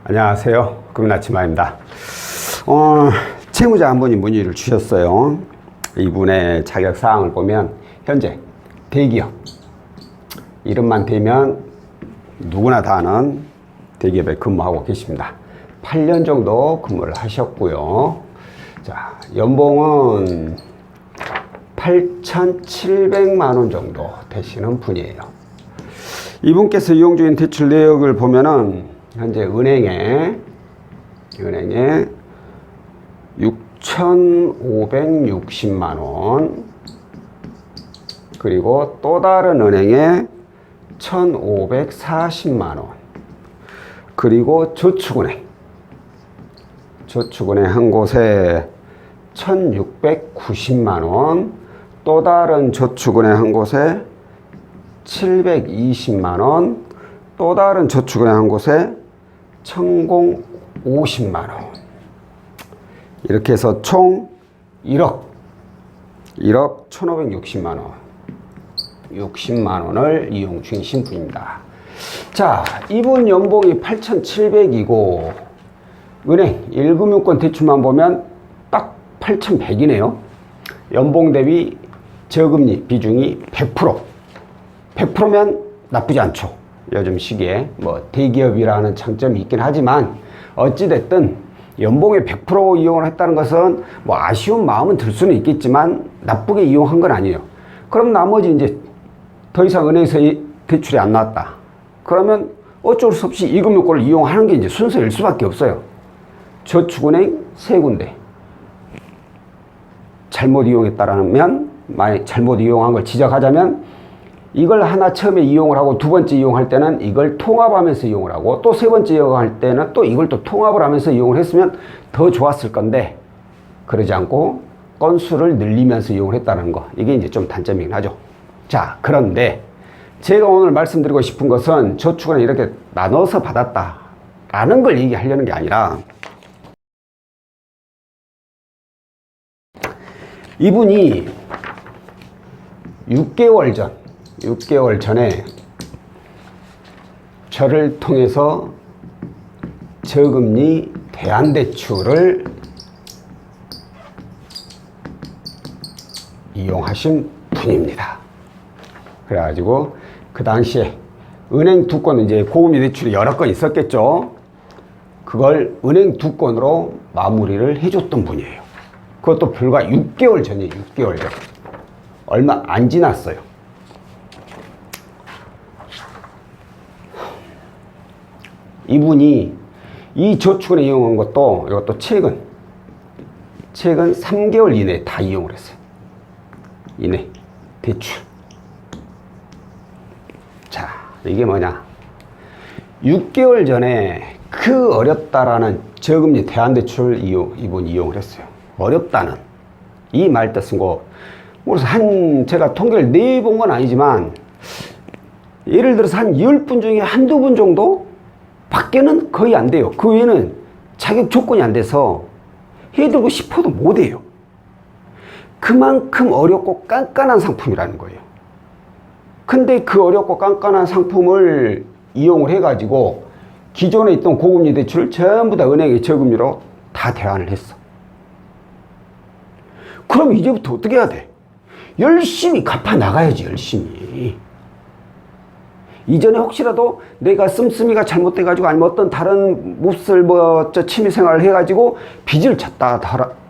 안녕하세요. 금나치마입니다. 채무자 한 분이 문의를 주셨어요. 이분의 자격사항을 보면 현재 대기업 이름만 대면 누구나 다 아는 대기업에 근무하고 계십니다. 8년 정도 근무를 하셨고요. 자, 연봉은 8,700만 원 정도 되시는 분이에요. 이분께서 이용 중인 대출 내역을 보면은 현재 은행에 6,560만 원, 그리고 또 다른 은행에 1,540만 원, 그리고 저축은행 한 곳에 1,690만 원, 또 다른 저축은행 한 곳에 720만 원, 또 다른 저축은행 한 곳에 1,050만 원. 이렇게 해서 총 1억 1,560만 원. 60만 원을 이용 중이신 분입니다. 자, 이분 연봉이 8,700이고 은행 1금융권 대출만 보면 딱 8,100이네요. 연봉 대비 저금리 비중이 100%. 100%면 나쁘지 않죠. 요즘 시기에 뭐 대기업이라는 장점이 있긴 하지만 어찌됐든 연봉의 100% 이용을 했다는 것은 뭐 아쉬운 마음은 들 수는 있겠지만 나쁘게 이용한 건 아니에요. 그럼 나머지 이제 더 이상 은행에서 대출이 안 나왔다. 그러면 어쩔 수 없이 이금융권을 이용하는 게 이제 순서일 수밖에 없어요. 저축은행 3군데. 잘못 이용했다라면, 만약 잘못 이용한 걸 지적하자면 이걸 하나 처음에 이용을 하고 두 번째 이용할 때는 이걸 통합하면서 이용을 하고 또 세 번째 이용할 때는 또 이걸 또 통합을 하면서 이용을 했으면 더 좋았을 건데 그러지 않고 건수를 늘리면서 이용을 했다는 거. 이게 이제 좀 단점이긴 하죠. 자, 그런데 제가 오늘 말씀드리고 싶은 것은 저축은행 이렇게 나눠서 받았다라는 걸 얘기하려는 게 아니라 이분이 6개월 전에 저를 통해서 저금리 대안대출을 이용하신 분입니다. 그래가지고 그 당시에 은행 두 건, 이제 고금리 대출이 여러 건 있었겠죠. 그걸 은행 두 건으로 마무리를 해줬던 분이에요. 그것도 불과 6개월 전이에요. 6개월 전. 얼마 안 지났어요. 이분이 이 저축은행 이용한 것도 이것도 최근 3개월 이내에 다 이용을 했어요. 이내 대출. 자, 이게 뭐냐? 6개월 전에 그 어렵다라는 저금리 대안대출 이분 이용을 했어요. 어렵다는 이 말 뜻은 제가 통계를 내본 건 아니지만 예를 들어서 한 10분 중에 한두 분 정도 밖에는 거의 안 돼요. 그 외에는 자격 조건이 안 돼서 해들고 싶어도 못 해요. 그만큼 어렵고 깐깐한 상품이라는 거예요. 근데 그 어렵고 깐깐한 상품을 이용을 해가지고 기존에 있던 고금리 대출을 전부 다 은행의 저금리로 다 대안을 했어. 그럼 이제부터 어떻게 해야 돼? 열심히 갚아 나가야지, 열심히. 이전에 혹시라도 내가 씀씀이가 잘못돼가지고 아니면 어떤 다른 몹쓸 취미생활을 해가지고 빚을 졌다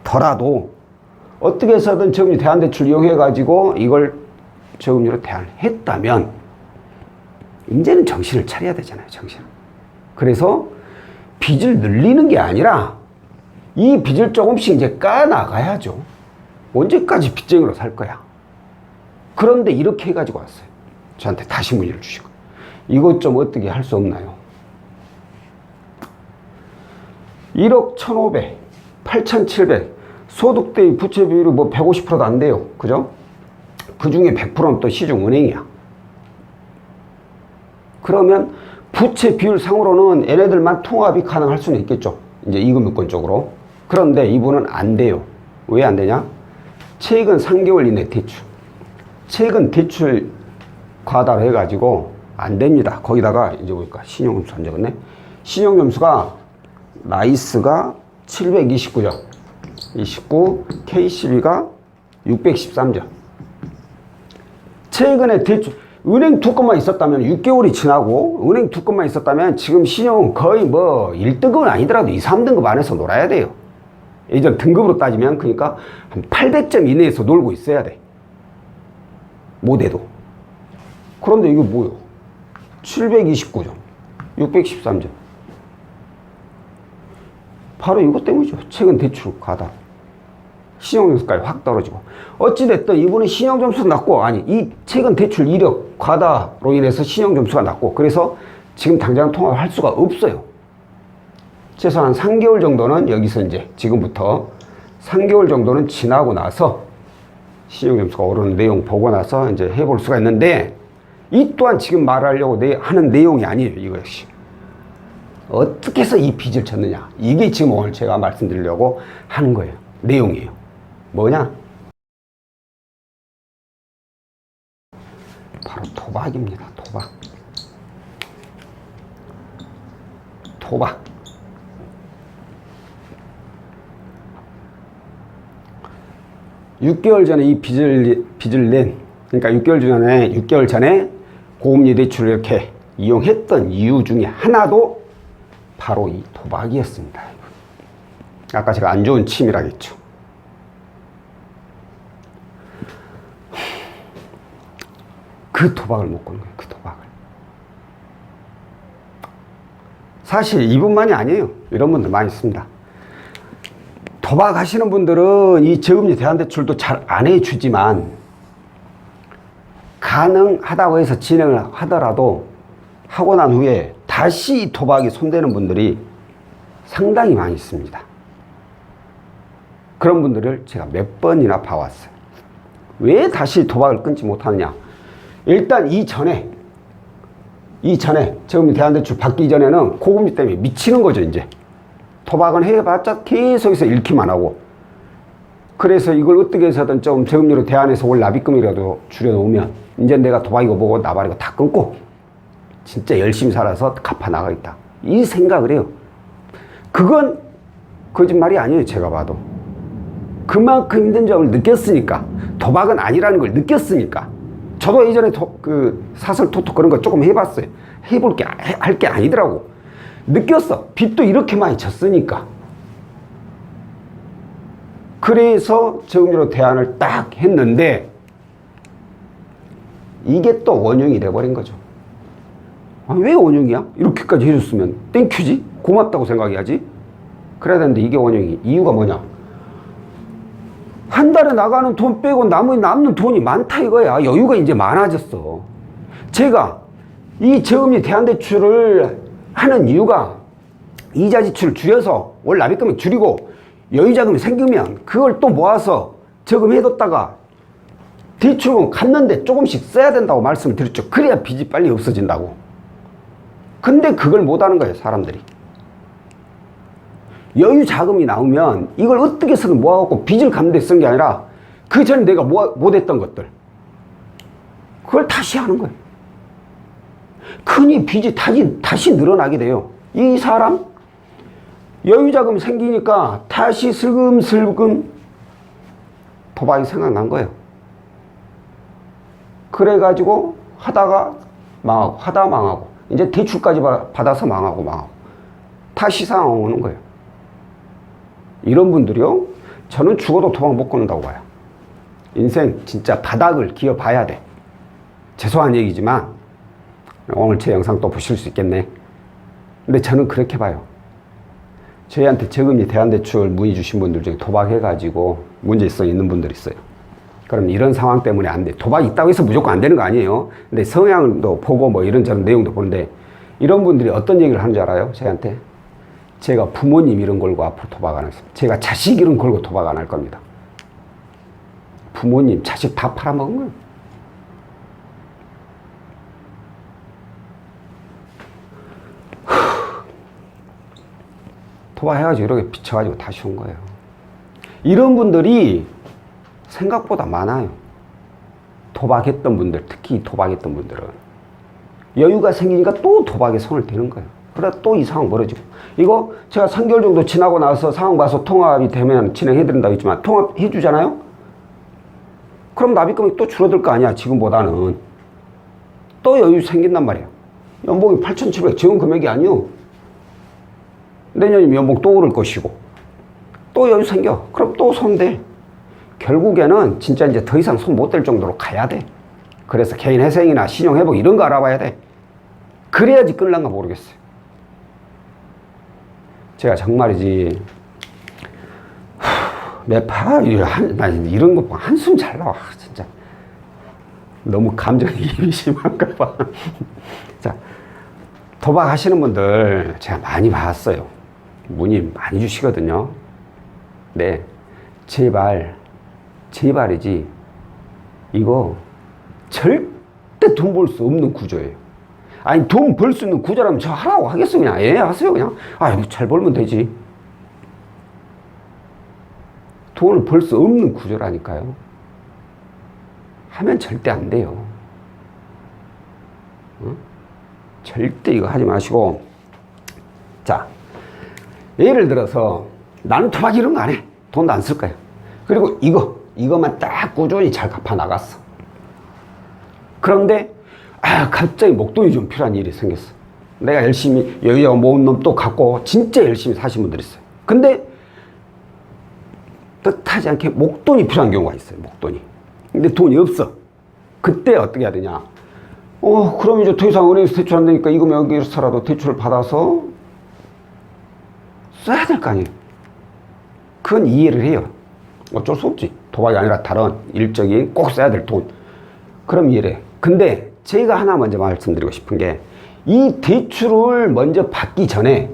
더라도 어떻게 해서든 저금리 대안대출 이용해가지고 이걸 저금리로 대안을 했다면 이제는 정신을 차려야 되잖아요, 정신을. 그래서 빚을 늘리는 게 아니라 이 빚을 조금씩 이제 까나가야죠. 언제까지 빚쟁이로 살 거야? 그런데 이렇게 해가지고 왔어요. 저한테 다시 문의를 주시고. 이것 좀 어떻게 할 수 없나요? 1억 1,500, 8,700, 소득 대비 부채 비율이 150%도 안 돼요. 그죠? 그 중에 100%는 또 시중은행이야. 그러면 부채 비율 상으로는 얘네들만 통합이 가능할 수는 있겠죠. 이제 이금융권 쪽으로. 그런데 이분은 안 돼요. 왜 안 되냐? 최근 3개월 이내 대출. 최근 대출 과다로 해가지고 안 됩니다. 거기다가 이제 보니까 신용점수 안 적었네. 신용점수가 나이스가 729점, 29, K12가 613점. 최근에 은행 두 건만 있었다면 6개월이 지나고 은행 두 건만 있었다면 지금 신용은 거의 뭐 1등급은 아니더라도 2, 3등급 안에서 놀아야 돼요. 예전 등급으로 따지면 그러니까 한 800점 이내에서 놀고 있어야 돼. 못해도. 그런데 이게 뭐요? 729점, 613점. 바로 이것 때문이죠. 최근 대출 과다. 신용점수까지 확 떨어지고. 어찌됐든 이분은 신용점수도 낮고, 아니, 이 최근 대출 이력 과다로 인해서 신용점수가 낮고, 그래서 지금 당장 통화를 할 수가 없어요. 최소한 3개월 정도는 여기서 이제 지금부터 3개월 정도는 지나고 나서 신용점수가 오르는 내용 보고 나서 이제 해볼 수가 있는데, 이 또한 지금 말하려고 하는 내용이 아니에요. 이거 역시. 어떻게 해서 이 빚을 졌느냐. 이게 지금 오늘 제가 말씀드리려고 하는 거예요. 내용이에요. 뭐냐? 바로 도박입니다. 도박. 도박. (6개월) 전에 이 빚을 낸, 그러니까 6개월 전에 고금리 대출을 이렇게 이용했던 이유 중에 하나도 바로 이 도박이었습니다. 아까 제가 안 좋은 취미라고 했죠. 그 도박을 못 거는 거예요. 그 도박을. 사실 이분만이 아니에요. 이런 분들 많이 있습니다. 도박하시는 분들은 이 저금리 대환대출도 잘 안 해주지만 가능하다고 해서 진행을 하더라도 하고 난 후에 다시 이 도박에 손대는 분들이 상당히 많이 있습니다. 그런 분들을 제가 몇 번이나 봐왔어요. 왜 다시 도박을 끊지 못하느냐? 일단 이전에 저금리 대환대출 받기 전에는 고금리 때문에 미치는 거죠. 이제 도박은 해봤자 계속해서 잃기만 하고, 그래서 이걸 어떻게 해서든 좀 저금리로 대안해서 올 납입금이라도 줄여놓으면 이제 내가 도박이고 뭐고 나발이고 다 끊고 진짜 열심히 살아서 갚아 나가겠다, 이 생각을 해요. 그건 거짓말이 아니에요. 제가 봐도 그만큼 힘든 점을 느꼈으니까, 도박은 아니라는 걸 느꼈으니까. 저도 예전에 사설 토토 그런 거 조금 해봤어요. 할 게 아니더라고. 느꼈어. 빚도 이렇게 많이 졌으니까. 그래서 저금리로 대안을 딱 했는데 이게 또 원흉이 돼버린 거죠. 아, 왜 원흉이야? 이렇게까지 해줬으면 땡큐지? 고맙다고 생각해야지. 그래야 되는데 이게 원흉이. 이유가 뭐냐? 한 달에 나가는 돈 빼고 남는 돈이 많다 이거야. 여유가 이제 많아졌어. 제가 이 저금리 대환대출을 하는 이유가 이자 지출을 줄여서 월 납입금을 줄이고 여유자금이 생기면 그걸 또 모아서 저금해뒀다가 대출금 갚는데 조금씩 써야 된다고 말씀을 드렸죠. 그래야 빚이 빨리 없어진다고. 근데 그걸 못하는 거예요, 사람들이. 여유 자금이 나오면 이걸 어떻게 해서든 모아갖고 빚을 갚는 데 쓴 게 아니라 그 전에 내가 못했던 것들, 그걸 다시 하는 거예요. 흔히 빚이 다시 늘어나게 돼요. 이 사람 여유 자금이 생기니까 다시 슬금슬금 도박이 생각난 거예요. 그래가지고 하다가 망하고 하다가 망하고 이제 대출까지 받아서 망하고 다시 상황 오는 거예요. 이런 분들이요, 저는 죽어도 도박 못 끊는다고 봐요. 인생 진짜 바닥을 기어봐야 돼. 죄송한 얘기지만 오늘 제 영상 또 보실 수 있겠네. 근데 저는 그렇게 봐요. 저희한테 저금리 대환대출 문의 주신 분들 중에 도박해가지고 문제성 있는 분들이 있어요. 그럼 이런 상황 때문에 안 돼. 도박이 있다고 해서 무조건 안 되는 거 아니에요. 근데 성향도 보고 뭐 이런저런 내용도 보는데, 이런 분들이 어떤 얘기를 하는 줄 알아요? 저희한테. 제가 부모님 이름 걸고 앞으로 도박 안 했습니다. 제가 자식 이름 걸고 도박 안 할 겁니다. 부모님, 자식 다 팔아먹은 거예요. 도박해가지고 이렇게 비쳐가지고 다시 온 거예요. 이런 분들이 생각보다 많아요. 도박했던 분들, 특히 도박했던 분들은 여유가 생기니까 또 도박에 손을 대는 거예요. 그러다 또 이 상황 벌어지고. 이거 제가 3개월 정도 지나고 나서 상황 봐서 통합이 되면 진행해드린다고 했지만 통합해주잖아요? 그럼 납입금액이 또 줄어들 거 아니야, 지금보다는. 또 여유 생긴단 말이에요. 연봉이 8,700 지원 금액이 아니요. 내년이면 연봉 또 오를 것이고. 또 여유 생겨. 그럼 또 손대. 결국에는 진짜 이제 더 이상 손 못 댈 정도로 가야 돼. 그래서 개인 회생이나 신용회복 이런 거 알아봐야 돼. 그래야지 끌란가 모르겠어요. 제가 정말이지 매파 이런 거 보면 한숨 잘 나와 진짜. 너무 감정이입이 심한가 봐. 자, 도박하시는 분들 제가 많이 봤어요. 문의 많이 주시거든요. 네, 제발이지 이거 절대 돈 벌 수 없는 구조예요. 아니 돈 벌 수 있는 구조라면 저 하라고 하겠어. 그냥 하세요 그냥. 잘 벌면 되지. 돈을 벌 수 없는 구조라니까요. 하면 절대 안 돼요. 절대 이거 하지 마시고. 자, 예를 들어서 나는 도박 이런 거 안 해. 돈도 안 쓸 거야. 그리고 이것만 딱 꾸준히 잘 갚아 나갔어. 그런데 갑자기 목돈이 좀 필요한 일이 생겼어. 내가 열심히 여기저기 모은 놈 또 갖고 진짜 열심히 사신 분들 있어요. 근데 뜻하지 않게 목돈이 필요한 경우가 있어요. 목돈이. 근데 돈이 없어. 그때 어떻게 해야 되냐. 그럼 이제 더 이상 은행에서 대출 안 되니까 이거 여기서라도 대출을 받아서 써야 될 거 아니에요. 그건 이해를 해요. 어쩔 수 없지. 도박이 아니라 다른 일적인 꼭 써야 될 돈. 그럼 이해를 해. 근데 제가 하나 먼저 말씀드리고 싶은 게 이 대출을 먼저 받기 전에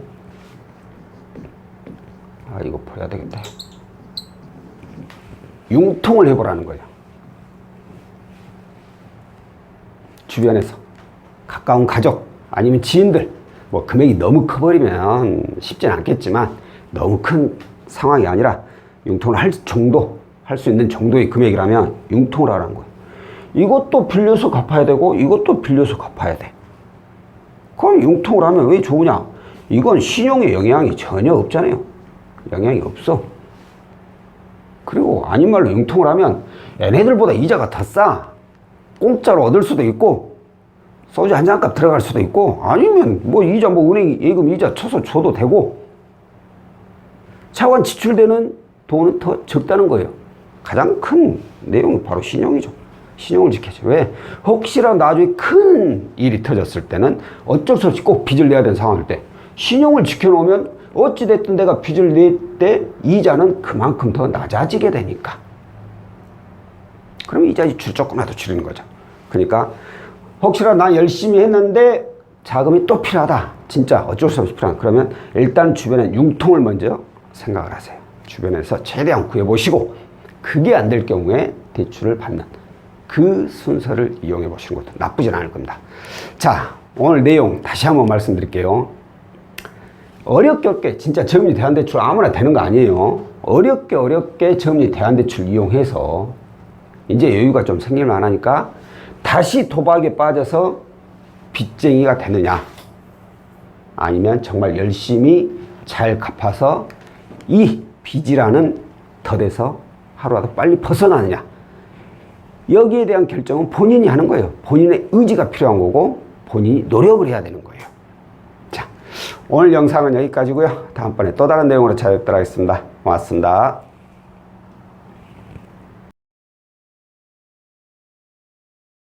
이거 버려야 되겠다. 융통을 해보라는 거예요. 주변에서 가까운 가족 아니면 지인들 뭐 금액이 너무 커버리면 쉽지는 않겠지만 너무 큰 상황이 아니라 융통을 할 정도 할 수 있는 정도의 금액이라면 융통을 하라는 거예요. 이것도 빌려서 갚아야 되고 이것도 빌려서 갚아야 돼. 그럼 융통을 하면 왜 좋으냐? 이건 신용에 영향이 전혀 없잖아요. 영향이 없어. 그리고 아닌 말로 융통을 하면 얘네들보다 이자가 더 싸. 공짜로 얻을 수도 있고 소주 한 잔값 들어갈 수도 있고 아니면 뭐 이자 은행 예금 이자 쳐서 줘도 되고 차관 지출되는 돈은 더 적다는 거예요. 가장 큰 내용이 바로 신용이죠. 신용을 지켜줘. 왜? 혹시라도 나중에 큰 일이 터졌을 때는 어쩔 수 없이 꼭 빚을 내야 되는 상황일 때 신용을 지켜놓으면 어찌됐든 내가 빚을 낼 때 이자는 그만큼 더 낮아지게 되니까. 그럼 이자 지출 조금이라도 줄이는 거죠. 그러니까 혹시라도 난 열심히 했는데 자금이 또 필요하다. 진짜 어쩔 수 없이 필요한. 그러면 일단 주변에 융통을 먼저 생각을 하세요. 주변에서 최대한 구해보시고 그게 안 될 경우에 대출을 받는 그 순서를 이용해 보시는 것도 나쁘진 않을 겁니다. 자, 오늘 내용 다시 한번 말씀드릴게요. 어렵게 진짜 저금리 대환대출 아무나 되는 거 아니에요. 어렵게 저금리 대환대출 이용해서 이제 여유가 좀 생길 만하니까 다시 도박에 빠져서 빚쟁이가 되느냐 아니면 정말 열심히 잘 갚아서 이 빚이라는 덫에서 하루라도 빨리 벗어나느냐, 여기에 대한 결정은 본인이 하는 거예요. 본인의 의지가 필요한 거고 본인이 노력을 해야 되는 거예요. 자, 오늘 영상은 여기까지고요. 다음번에 또 다른 내용으로 찾아뵙도록 하겠습니다. 고맙습니다.